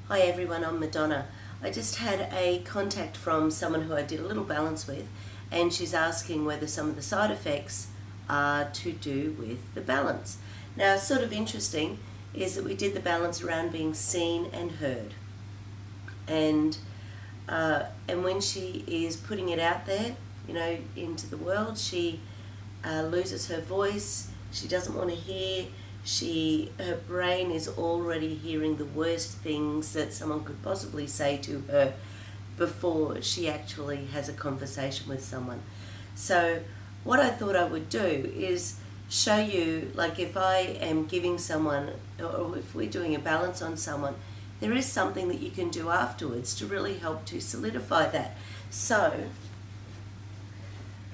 Hi everyone, I'm Madonna. I just had a contact from someone who I did a little balance with, and she's asking whether some of the side effects are to do with the balance. Now, sort of interesting is that we did the balance around being seen and heard. And when she is putting it out there, into the world, she loses her voice. She doesn't want to hear. Her brain is already hearing the worst things that someone could possibly say to her before she actually has a conversation with someone. So what I thought I would do is show you, like if I am giving someone, or if we're doing a balance on someone, there is something that you can do afterwards to really help to solidify that. So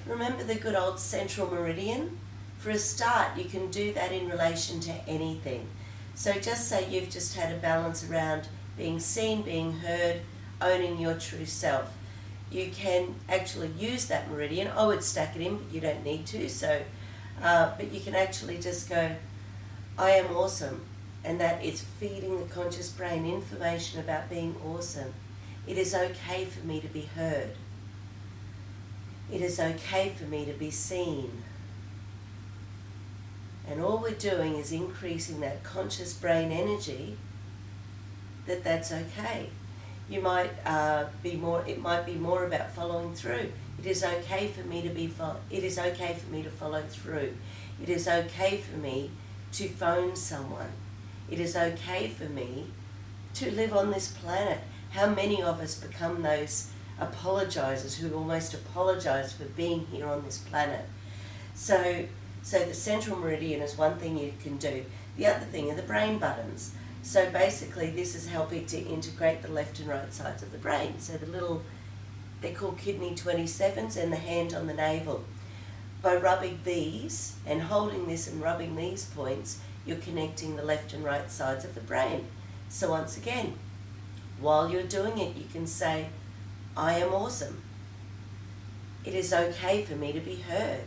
remember the good old central meridian? For a start, you can do that in relation to anything. So just say you've just had a balance around being seen, being heard, owning your true self. You can actually use that meridian. I would stack it in, but you don't need to. But you can actually just go, I am awesome. And that is feeding the conscious brain information about being awesome. It is okay for me to be heard. It is okay for me to be seen. And all we're doing is increasing that conscious brain energy that's okay. It might be more about following through. It is okay for me to follow through. It is okay for me to phone someone. It is okay for me to live on this planet. How many of us become those apologizers who almost apologize for being here on this planet? So the central meridian is one thing you can do. The other thing are the brain buttons. So basically this is helping to integrate the left and right sides of the brain. So they're called kidney 27s, and the hand on the navel. By rubbing these and holding this and rubbing these points, you're connecting the left and right sides of the brain. So once again, while you're doing it, you can say, I am awesome. It is okay for me to be heard.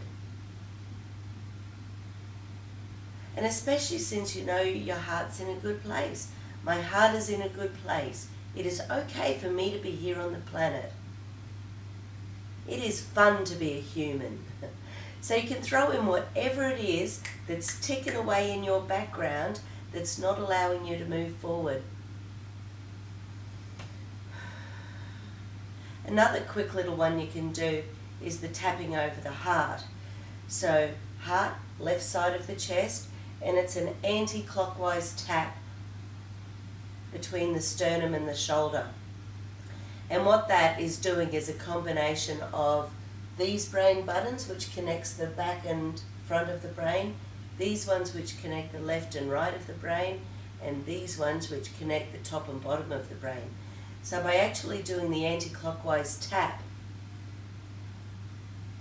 And especially since you know your heart's in a good place. My heart is in a good place. It is okay for me to be here on the planet. It is fun to be a human. So you can throw in whatever it is that's ticking away in your background that's not allowing you to move forward. Another quick little one you can do is the tapping over the heart. So heart, left side of the chest, and it's an anti-clockwise tap between the sternum and the shoulder. And what that is doing is a combination of these brain buttons, which connects the back and front of the brain, these ones which connect the left and right of the brain, and these ones which connect the top and bottom of the brain. So by actually doing the anti-clockwise tap,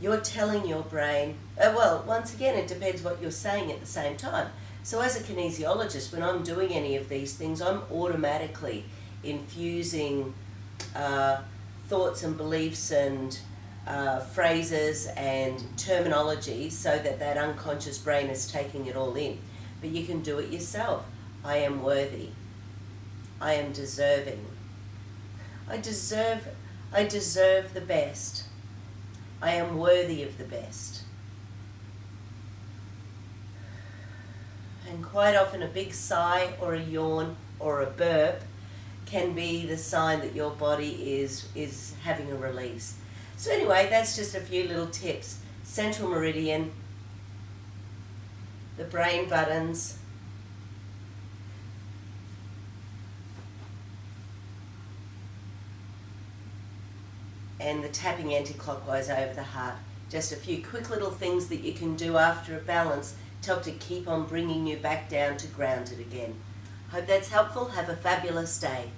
you're telling your brain, once again, it depends what you're saying at the same time. So as a kinesiologist, when I'm doing any of these things, I'm automatically infusing thoughts and beliefs and phrases and terminology so that unconscious brain is taking it all in. But you can do it yourself. I am worthy. I am deserving. I deserve the best. I am worthy of the best. And quite often a big sigh or a yawn or a burp can be the sign that your body is having a release. So anyway, that's just a few little tips. Central meridian, the brain buttons, and the tapping anti-clockwise over the heart. Just a few quick little things that you can do after a balance to help to keep on bringing you back down to grounded again. Hope that's helpful. Have a fabulous day.